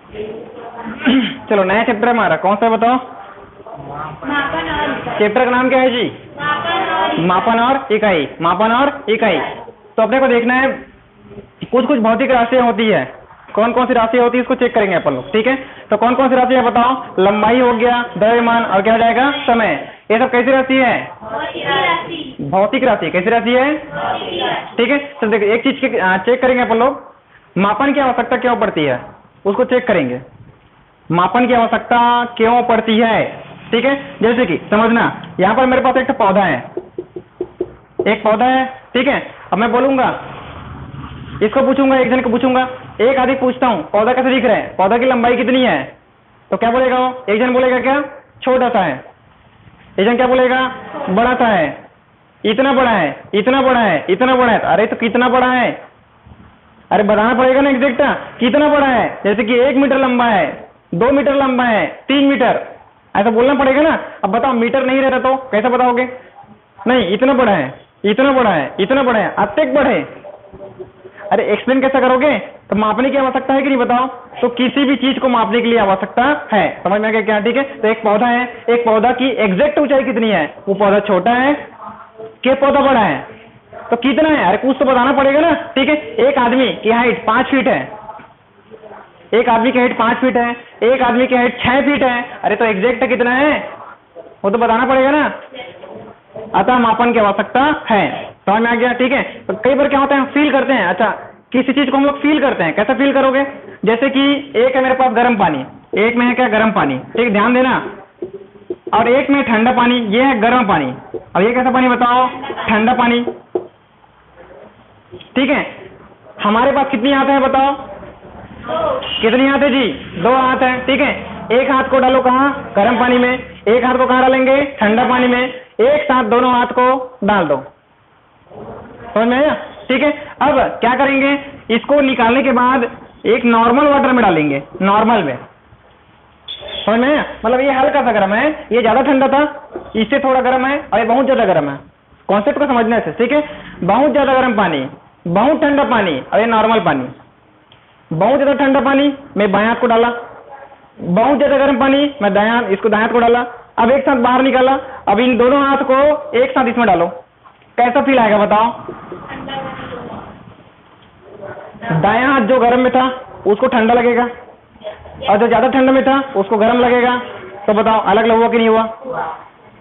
चलो नया चैप्टर हमारा कौन सा बताओ? चैप्टर का नाम क्या है जी? मापन और इकाई। मापन और इकाई। तो अपने को देखना है कुछ कुछ भौतिक राशियां होती है। कौन कौन सी राशि होती है इसको चेक करेंगे अपन लोग, ठीक है? तो कौन कौन सी राशि है बताओ? लंबाई हो गया, द्रव्यमान, और क्या हो जाएगा? समय। ये सब कैसी राशि है? भौतिक राशि। कैसी राशि है? ठीक है। तो देखिए एक चीज चेक करेंगे अपन लोग, मापन की आवश्यकता क्यों पड़ती है उसको चेक करेंगे। मापन की आवश्यकता क्यों पड़ती है, ठीक है? जैसे कि समझना, यहाँ पर मेरे पास एक पौधा है, एक पौधा है, ठीक है? अब मैं बोलूंगा, इसको पूछूंगा, एक जन को पूछूंगा, एक आदमी पूछता हूँ पौधा कैसे दिख रहा है, पौधा की लंबाई कितनी है, तो क्या बोलेगा वो? एक जन बोलेगा क्या? छोटा सा है। एक जन क्या बोलेगा? बड़ा सा है। इतना बड़ा है, इतना बड़ा है, इतना बड़ा है। अरे तो कितना बड़ा है? अरे बताना पड़ेगा ना एग्जैक्ट कितना बड़ा है। जैसे कि 1 मीटर लंबा है, 2 मीटर लंबा है, 3 मीटर, ऐसा बोलना पड़ेगा ना। अब बताओ मीटर नहीं रहता तो कैसे बताओगे? नहीं, इतना बड़ा है, इतना बड़ा है, इतना बड़ा है, अत्यधिक बड़ा है। अरे एक्सप्लेन कैसा करोगे? तो मापने की आवश्यकता है कि नहीं बताओ? तो किसी भी चीज को मापने के लिए आवश्यकता है। समझ में आ गया क्या? ठीक है। तो एक पौधा है, एक पौधा की एग्जैक्ट ऊंचाई कितनी है? वो पौधा छोटा है कि पौधा बड़ा है? तो कितना है? अरे कुछ तो बताना पड़ेगा ना, ठीक है? एक आदमी की हाइट 5 फीट है, एक आदमी की हाइट 5 फीट है, एक आदमी की हाइट 6 फीट है। अरे तो एग्जैक्ट कितना है वो तो बताना पड़ेगा ना। अतः मापन की आवश्यकता है। समझ में आ गया? ठीक है। तो कई बार क्या होता है, हम फील करते हैं। अच्छा, किसी चीज को हम लोग फील करते हैं, कैसा फील करोगे? जैसे कि एक है मेरे पास गर्म पानी, एक में है क्या? गर्म पानी, ठीक, ध्यान देना। और एक में ठंडा पानी, ये है गर्म पानी। अब ये कैसा पानी बताओ? ठंडा पानी, ठीक है। हमारे पास कितनी हाथ है बताओ? कितनी हाथ है जी? 2 हाथ है, ठीक है। एक हाथ को डालो कहाँ? गर्म पानी में। एक हाथ को कहाँ डालेंगे? ठंडा पानी में। एक साथ दोनों हाथ को डाल दो। समझ में आया? ठीक है। अब क्या करेंगे, इसको निकालने के बाद एक नॉर्मल वाटर में डालेंगे, नॉर्मल में। समझ में आया? मतलब ये हल्का सा गर्म है, ये ज्यादा ठंडा था, इससे थोड़ा गर्म है, और ये बहुत ज्यादा गर्म है। कॉन्सेप्ट को समझने से, ठीक है? बहुत ज्यादा गर्म पानी, बहुत ठंडा पानी, और ये नॉर्मल पानी। बहुत ज्यादा ठंडा पानी मैं बाएं हाथ को डाला, बहुत ज्यादा गर्म पानी मैं दायां, इसको दायां हाथ को डाला। अब एक साथ बाहर निकाला। अब इन दोनों हाथ को एक साथ इसमें डालो, कैसा फील आएगा बताओ? दायां हाथ जो गर्म में था उसको ठंडा लगेगा, और जो ज्यादा ठंडा में था उसको गर्म लगेगा। तो बताओ अलग अलग हुआ कि नहीं हुआ?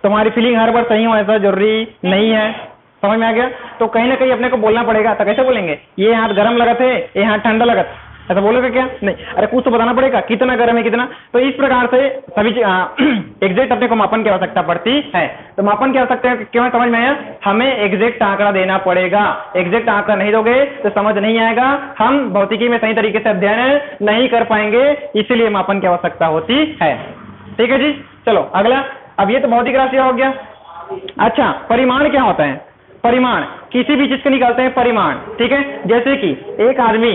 तुम्हारी फीलिंग हर बार सही हो ऐसा जरूरी नहीं है। समझ में आ गया? तो कहीं ना कहीं अपने को बोलना पड़ेगा। तो कैसे बोलेंगे? ये हाथ गर्म लगा थे, ये हाथ ठंडा लगा था, ऐसा बोलोगे क्या? नहीं। अरे कुछ तो बताना पड़ेगा, कितना गर्म है कितना। तो इस प्रकार से सभी एग्जैक्ट अपने को मापन की आवश्यकता पड़ती है। तो मापन की आवश्यकता क्यों? समझ में आया? हमें एग्जैक्ट आंकड़ा देना पड़ेगा। एग्जैक्ट आंकड़ा नहीं दोगे तो समझ नहीं आएगा, हम भौतिकी में सही तरीके से अध्ययन नहीं कर पाएंगे, इसलिए मापन की आवश्यकता होती है। ठीक है जी। चलो अगला। अब ये तो भौतिक राशि हो गया। अच्छा, परिमाण क्या होता है? परिमाण किसी भी चीज को निकालते हैं परिमाण, ठीक है? जैसे कि एक आदमी,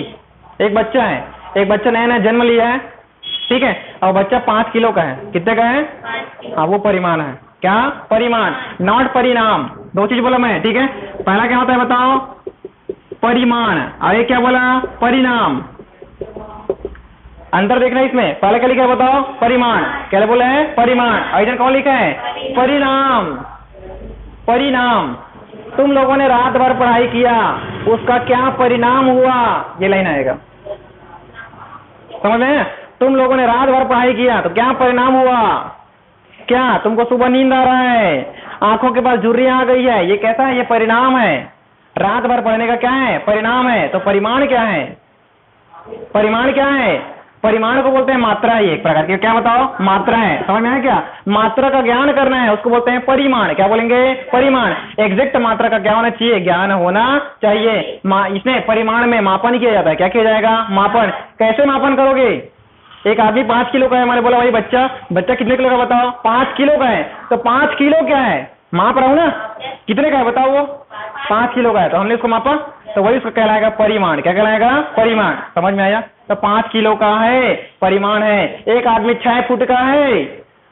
एक बच्चा है, एक बच्चा नया नया जन्म लिया है, ठीक है? और बच्चा 5 किलो का है। कितने का है? हाँ, वो परिमाण है। क्या? परिमाण, नॉट परिणाम। 2 चीज बोला मैं, ठीक है? पहला क्या होता है बताओ? परिमाण। और ये क्या बोला? परिणाम। अंतर देखना इसमें। पहले क्या लिखा है बताओ? परिमाण। क्या बोला है? परिमाण। और इधर कौन लिखा है? परिणाम। परिणाम। तुम लोगों ने रात भर पढ़ाई किया, उसका क्या परिणाम हुआ? ये लाइन आएगा। समझ में? तुम लोगों ने रात भर पढ़ाई किया तो क्या परिणाम हुआ? क्या तुमको सुबह नींद आ रहा है, आंखों के पास झुर्रियां आ गई है, ये कैसा है? ये परिणाम है। रात भर पढ़ने का क्या है? परिणाम है। तो परिमाण क्या है? परिमाण क्या है? परिमाण को बोलते हैं मात्रा है, एक प्रकार की। क्या बताओ? मात्रा है। समझ में आया क्या? मात्रा का ज्ञान करना है उसको बोलते हैं परिमाण। क्या बोलेंगे? परिमाण। एग्जैक्ट मात्रा का क्या होना चाहिए? ज्ञान होना चाहिए। इसमें परिमाण में मापन किया जाता है। क्या किया जाएगा? मापन। कैसे मापन करोगे? एक आदमी 5 किलो का है, मैंने बोला भाई बच्चा कितने किलो का बताओ? 5 किलो का है। तो 5 किलो क्या है? माप रहा हूं ना, कितने का है बताओ? वो 5 किलो का है, तो हमने इसको मापा, तो वही उसका कहलाएगा परिमाण। क्या कहलाएगा? परिमाण। समझ में आया? तो 5 किलो का है, परिमाण है। एक आदमी 6 फुट का है,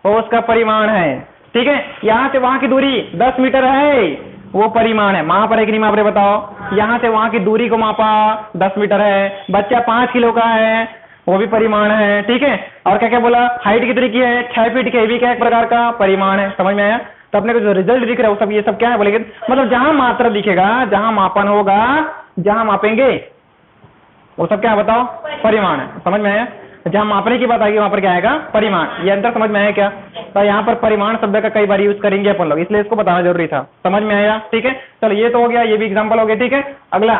वो उसका परिमाण है। ठीक है? यहाँ से वहां की दूरी 10 मीटर है, वो परिमाण है। माप रहे कि नहीं माप रहे बताओ? यहाँ से वहां की दूरी को मापा, 10 मीटर है। बच्चा 5 किलो का है, वो भी परिमाण है, ठीक है। और क्या क्या बोला, हाइट कितनी की है, 6 फीट की, ये भी क्या एक प्रकार का परिमाण है, समझ में आया। तो अपने को जो रिजल्ट दिख रहा है वो सब, ये सब क्या है बोलेंगे, मतलब जहां मात्रा दिखेगा, जहां मापन होगा, जहां मापेंगे वो सब क्या बताओ, परिमाण है, समझ में आया। जहां मापने की बात आएगी वहां पर क्या आएगा, परिमाण। ये अंतर समझ में आया क्या। तो यहाँ पर परिमाण शब्द का कई बार यूज करेंगे अपन लोग, इसलिए इसको बताना जरूरी था, समझ में आया, ठीक है। चलो ये तो हो गया, ये भी एग्जाम्पल हो गया, ठीक है। अगला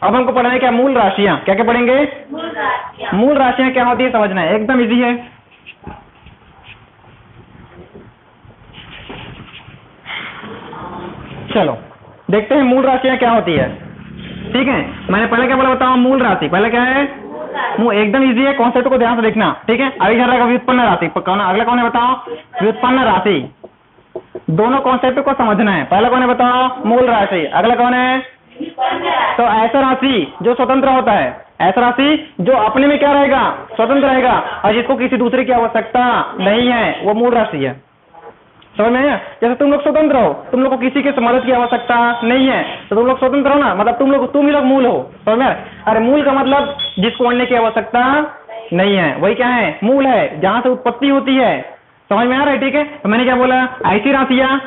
अब हमको पढ़ना है क्या, मूल राशियां। क्या क्या पढ़ेंगे, मूल राशियां क्या होती है समझना है, एकदम इजी है। चलो देखते हैं मूल राशियां क्या होती है, ठीक है। मैंने पहले क्या बोला बताओ, मूल राशि पहले क्या है, एकदम इजी है, कॉन्सेप्ट को ध्यान से देखना, ठीक है। अभी रहेगा व्युत्पन्न राशि, कौन अगला कौन है बताओ, व्युत्पन्न राशि। दोनों कॉन्सेप्ट को समझना है। पहला कौन है बताओ, मूल राशि, अगला कौन है, तो ऐसा राशि जो स्वतंत्र होता है, ऐसा राशि जो अपने में क्या रहेगा, स्वतंत्र रहेगा, और जिसको किसी दूसरे की आवश्यकता नहीं है, वो मूल राशि है, समझ में आया। जैसे तुम लोग स्वतंत्र हो, तुम लोग को किसी की मदद की आवश्यकता नहीं है, तो तुम लोग स्वतंत्र हो ना, मतलब तुम ही लोग मूल हो, समझ में। अरे मूल का मतलब जिसको बढ़ने की आवश्यकता नहीं है, वही क्या है, मूल है, जहां से उत्पत्ति होती है, समझ में आ रहा है, ठीक है। तो मैंने क्या बोला, ऐसी राशियां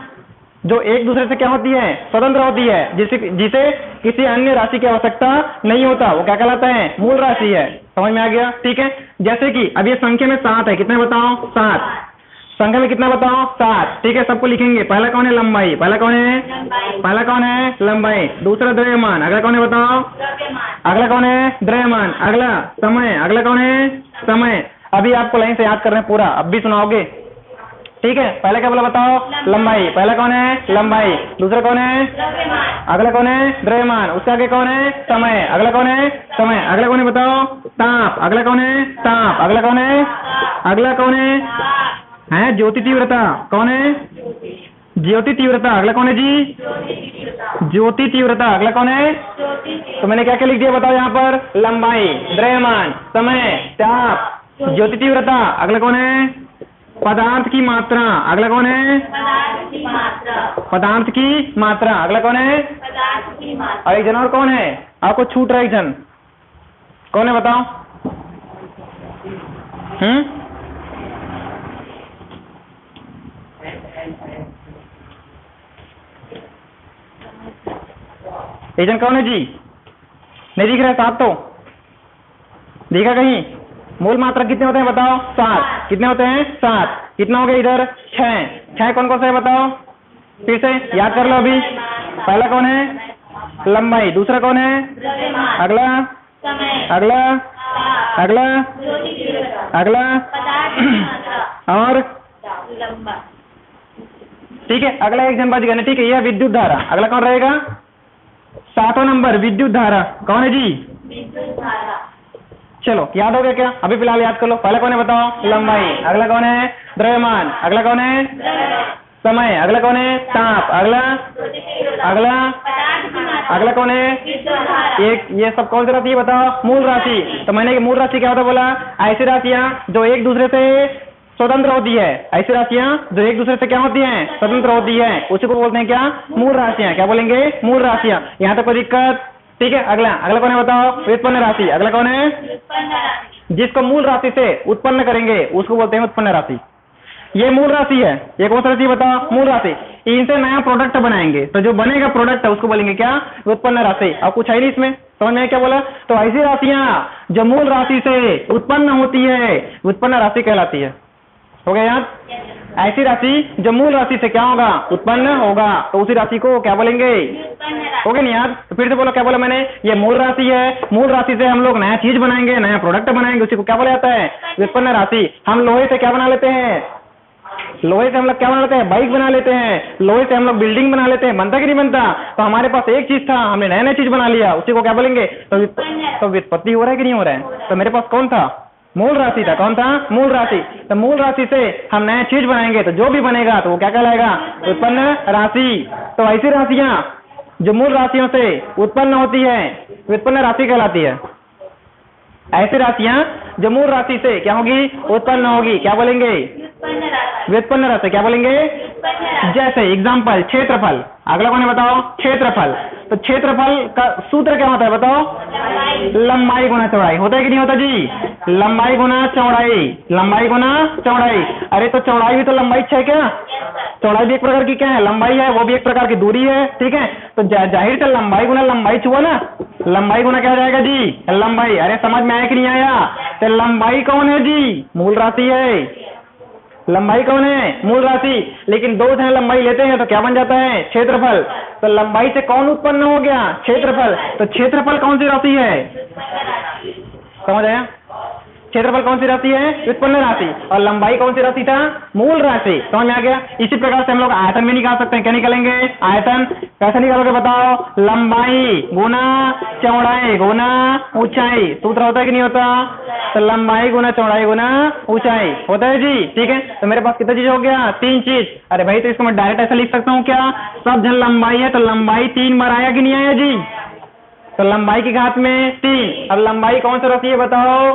जो एक दूसरे से क्या होती है, स्वतंत्र होती है, जिसे किसी अन्य राशि की आवश्यकता नहीं होता, वो क्या कहलाता है, मूल राशि है, समझ में आ गया, ठीक है। जैसे कि अब ये संख्या में 7 है, कितने बताओ, 7, संख्या में कितना बताओ, 7, ठीक है। सबको लिखेंगे, पहला कौन है, लंबाई, पहला कौन है, पहला कौन है, लंबाई, दूसरा द्रव्यमान, अगला कौन है बताओ, अगला कौन है, द्रव्यमान, अगला समय, अगला कौन है, समय। अभी आपको लाइन से याद कर रहे हैं पूरा, अब भी सुनाओगे, ठीक है। पहले क्या बोला बताओ, लंबाई, पहला कौन है, लंबाई, दूसरा कौन है, अगला कौन है, द्रव्यमान, उसके आगे कौन है, समय, अगला कौन है, समय, अगला कौन है बताओ, ताप, अगला कौन है, ताप, अगला कौन है, अगला कौन है, ज्योति तीव्रता, कौन है, ज्योति तीव्रता, अगला कौन है जी, ज्योति तीव्रता, अगला कौन है। तो मैंने क्या क्या लिख दिया बताओ यहाँ पर, लंबाई, द्रव्यमान, समय, ताप, ज्योति तीव्रता, अगला कौन है, पदार्थ की मात्रा, अगला कौन है, पदार्थ की मात्रा, अगला कौन है, और एक जन और कौन है, आपको छूट रहा है, एक जन कौन है बताओ, एक जन कौन है जी, नहीं दिख रहा है, 7 तो दिखा कहीं। मूल मात्रा कितने होते हैं बताओ, 7, कितने होते हैं, 7, कितना हो गया इधर, 6 कौन कौन सा है बताओ, फिर से याद कर लो। अभी पहला कौन है, लंबाई, दूसरा कौन है, अगला, अगला, अगला, अगला, और ठीक है। अगला एक जन बच गया ना, ठीक है। यह विद्युत धारा, अगला कौन रहेगा, 7वां नंबर विद्युत धारा, कौन है जी, विद्युत धारा। चलो याद हो गया क्या, अभी फिलहाल याद कर लो। पहला कौन है बताओ, लंबाई, अगला कौन है, द्रव्यमान, अगला कौन है, समय, अगला कौन है, ताप, अगला, अगला, अगला कौन है, एक, ये सब कौन सी राशि है बताओ, मूल राशि। तो मैंने मूल राशि क्या होता बोला, ऐसी राशियां जो एक दूसरे से स्वतंत्र होती है, ऐसी राशियां जो एक दूसरे से क्या होती हैं, स्वतंत्र होती है, उसी को बोलते हैं क्या, मूल राशियां। क्या बोलेंगे, मूल राशियां। यहाँ तक कोई दिक्कत, ठीक है। अगला, अगला कौन है बताओ, व्युत्पन्न राशि, अगला कौन है, जिसको मूल राशि से उत्पन्न करेंगे उसको बोलते हैं उत्पन्न राशि। ये मूल राशि है, ये कौन सी राशि बताओ, मूल राशि। इनसे नया प्रोडक्ट बनाएंगे, तो जो बनेगा प्रोडक्ट है उसको बोलेंगे क्या, व्युत्पन्न राशि। अब कुछ है नहीं इसमें, समझ में क्या बोला। तो ऐसी राशियां जो मूल राशि से उत्पन्न होती है व्युत्पन्न राशि कहलाती है। हो गया याद। ऐसी राशि जो मूल राशि से क्या होगा, उत्पन्न होगा, तो उसी राशि को क्या बोलेंगे, हो गया नहीं याद। तो फिर से बोलो, क्या बोला मैंने, ये मूल राशि है, मूल राशि से हम लोग नया चीज बनाएंगे, नया प्रोडक्ट बनाएंगे, उसी को क्या बोला जाता है, व्युत्पन्न राशि। हम लोहे से क्या बना लेते हैं, लोहे से हम लोग क्या बना लेते हैं, बाइक बना लेते हैं, लोहे से हम लोग बिल्डिंग बना लेते हैं, बनता कि नहीं बनता। तो हमारे पास एक चीज था, हमने नया नया चीज बना लिया, उसी को क्या बोलेंगे, तो व्युत्पत्ति हो रहा है कि नहीं हो रहा है। तो मेरे पास कौन था, मूल राशि था, कौन था, मूल राशि। तो मूल राशि से हम नया चीज बनाएंगे, तो जो भी बनेगा तो वो क्या कहलाएगा, उत्पन्न राशि। तो ऐसी राशियां जो मूल राशियों से उत्पन्न होती है व्युत्पन्न राशि कहलाती है। ऐसी राशियां जो मूल राशि से क्या होगी, उत्पन्न होगी, क्या बोलेंगे, व्युत्पन्न राशि। क्या बोलेंगे, जैसे एग्जाम्पल क्षेत्रफल, अगला कौन है बताओ, क्षेत्रफल। तो क्षेत्रफल का सूत्र क्या होता है बताओ? लंबाई गुना चौड़ाई। होता है कि नहीं होता जी? लंबाई गुना चौड़ाई, लंबाई गुना चौड़ाई। अरे तो चौड़ाई भी तो लंबाई है क्या? चौड़ाई भी एक प्रकार की क्या है? लंबाई है, वो भी एक प्रकार की दूरी है, ठीक है। तो जाहिर से लंबाई गुना लंबाई हुआ ना, लंबाई गुना क्या हो जाएगा जी? लंबाई। अरे समझ में आया कि नहीं आया? तो लंबाई कौन है जी? मूल राशि है। लंबाई कौन है? मूल राशि। लेकिन दो जन लंबाई लेते हैं तो क्या बन जाता है? क्षेत्रफल। तो लंबाई से कौन उत्पन्न हो गया? क्षेत्रफल। तो क्षेत्रफल कौन सी राशि है? समझ आया? क्षेत्रफल कौन सी राशि है? व्युत्पन्न राशि। और लंबाई कौन सी राशि था? मूल राशि। समझ में आ गया? इसी प्रकार से हम लोग आयतन भी निकाल सकते हैं। क्या निकालेंगे? आयतन। कैसे निकालोगे बताओ? लंबाई गुना चौड़ाई गुना ऊंचाई। सूत्र होता है कि नहीं होता? तो लंबाई गुना चौड़ाई गुना ऊंचाई होता है जी, ठीक है। तो मेरे पास कितना चीज हो गया? 3 चीज। अरे भाई तो इसको मैं डायरेक्ट ऐसा लिख सकता हूँ क्या? सब जन लंबाई है तो लंबाई 3 बार आया कि नहीं आया जी? तो लंबाई की घात में 3। अब लंबाई कौन सी राशि है बताओ?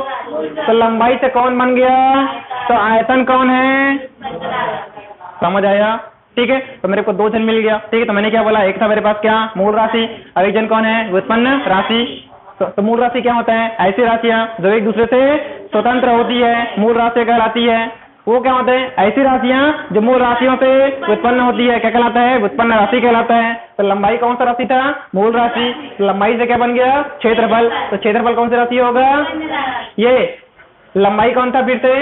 तो लंबाई से कौन बन गया? तो आयतन कौन है? समझ आया? ठीक है। तो मेरे को 2 जन मिल गया, ठीक है। तो मैंने क्या बोला? एक था मेरे पास क्या? मूल राशि। और एक जन कौन है? व्युत्पन्न राशि। तो मूल राशि क्या होता है? ऐसी राशियां जो एक दूसरे से स्वतंत्र होती है, मूल राशि कहलाती है। वो क्या होते हैं? ऐसी राशियां जो मूल राशियों से व्युत्पन्न होती है, क्या कहलाता है? व्युत्पन्न राशि कहलाता है। तो लंबाई कौन सा राशि था? मूल राशि। लंबाई से क्या बन गया? क्षेत्रफल। तो क्षेत्रफल कौन सी राशि होगा? ये लंबाई कौन था फिर से?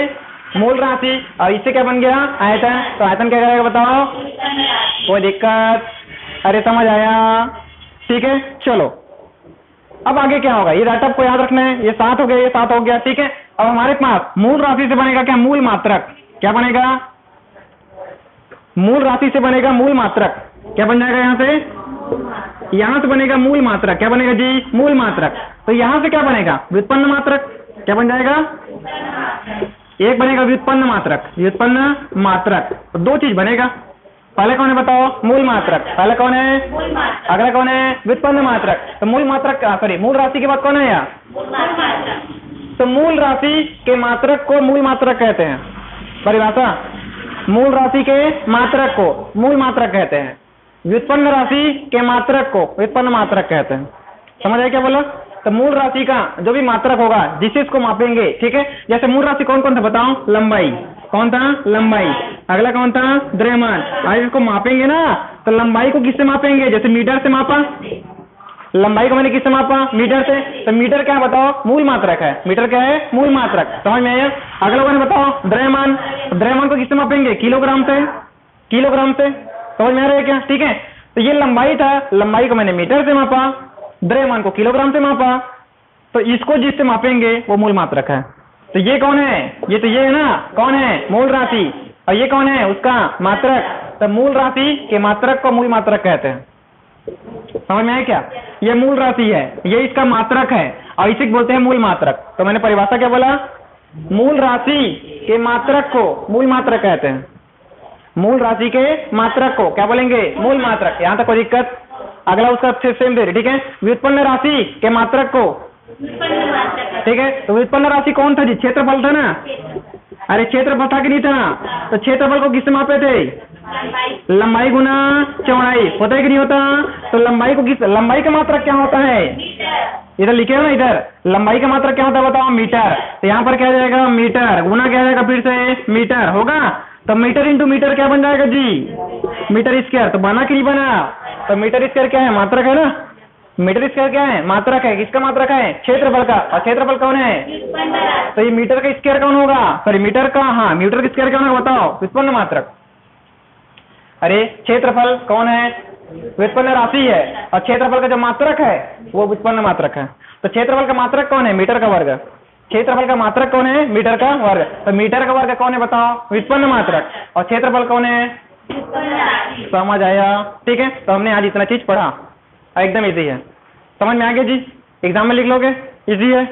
मूल राशि। और इससे क्या बन गया? आयतन। तो आयतन क्या करेगा बताओ? कोई दिक्कत? अरे समझ आया? ठीक है, चलो अब आगे क्या होगा? ये डाटा आपको याद रखना है। ये 7 हो गया, ये 7 हो गया, ठीक है। अब हमारे पास मूल राशि से बनेगा क्या? मूल मात्रक। क्या बनेगा? मूल राशि से बनेगा मूल मात्रक। क्या बन जाएगा? यहां से, यहां से बनेगा मूल मात्रक। क्या बनेगा जी? मूल मात्रक। तो यहां से क्या बनेगा? व्युत्पन्न मात्रक। क्या बन जाएगा? एक बनेगा व्युत्पन्न मात्रक, व्युत्पन्न मात्रक। तो 2 चीज बनेगा। पहले कौन है बताओ? मूल मात्रक। पहले कौन है? अगला कौन है? व्युत्पन्न मात्रक। तो मूल मात्रक, सॉरी, मूल राशि के बाद कौन है यहाँ? तो मूल राशि के मात्रक को मूल मात्रक कहते हैं। परिभाषा, मूल राशि के मात्रक को मूल मात्रक कहते हैं, व्युत्पन्न राशि के मात्रक को व्युत्पन्न मात्रक कहते हैं। समझ आया क्या बोला? तो मूल राशि का जो भी मात्रक होगा जिसे इसको मापेंगे, ठीक है। जैसे मूल राशि कौन कौन था बताओ? लंबाई। कौन था? लंबाई। अगला कौन था? द्रव्यमान। आज इसको मापेंगे ना, तो लंबाई को किससे मापेंगे? जैसे मीटर से मापा, लंबाई को मैंने किससे मापा? मीटर से। तो मीटर क्या बताओ? मूल मात्रक है। मीटर क्या है? मूल मात्रक। समझ में आया? अगला कौन बताओ? द्रव्यमान। द्रव्यमान को किससे मापेंगे? किलोग्राम से। किलोग्राम से। समझ में आ रहा है क्या? ठीक है। तो ये लंबाई था, लंबाई को मैंने मीटर से मापा, द्रव्यमान को किलोग्राम से मापा। तो इसको जिससे मापेंगे वो मूल मात्रक है। तो ये कौन है? ये तो ये है ना, कौन है? मूल राशि। और ये कौन है? उसका मात्रक। तो मूल राशि के मात्रक को मूल मात्रक कहते हैं। समझ में आया क्या? ये मूल राशि है, ये इसका मात्रक है, और इसे बोलते हैं मूल मात्रक। तो मैंने परिभाषा क्या बोला? मूल राशि के मात्रक को मूल मात्रक कहते हैं। मूल राशि के मात्रक को क्या बोलेंगे? मूल मात्रक। यहां तक कोई दिक्कत? अगला उसका सेम दे, ठीक है। व्युत्पन्न राशि के मात्रक को, ठीक है। तो व्युत्पन्न राशि कौन था जी? क्षेत्रफल था ना। अरे क्षेत्रफल था कि नहीं था? तो क्षेत्रफल को किससे मापे थे? लंबाई गुना चौड़ाई। होता है कि नहीं होता? तो लंबाई को किस, लंबाई का मात्रक क्या होता है? इधर लिखे हो ना, इधर लंबाई का मात्रक क्या होता है बताओ? मीटर। तो यहाँ पर क्या जाएगा? मीटर। गुना क्या जाएगा फिर से? मीटर होगा। तो मीटर इंटू मीटर क्या बन जाएगा जी? Metre square. तो बना कि नहीं बना? तो मीटर स्क्वायर क्या है? मात्रक है ना। मीटर स्क्वायर क्या है? मात्रक है। किसका मात्रक है? क्षेत्रफल का। और क्षेत्रफल कौन है? तो ये मीटर का स्क्वायर कौन होगा? सॉरी, मीटर का, हाँ, मीटर का स्क्वायर कौन होगा बताओ? व्युत्पन्न मात्रक। अरे क्षेत्रफल कौन है? व्युत्पन्न राशि है, और क्षेत्रफल का जो मात्रक है वो व्युत्पन्न मात्रक है। तो क्षेत्रफल का मात्रक कौन है? मीटर का वर्ग। क्षेत्रफल का मात्रक कौन है? मीटर का वर्ग। तो मीटर का वर्ग कौन है बताओ? व्युत्पन्न मात्रक। और क्षेत्रफल कौन है? समझ आया? ठीक है। तो हमने आज इतना चीज पढ़ा, एकदम इजी है। समझ में आ गया जी? एग्जाम में लिख लोगे? इजी है।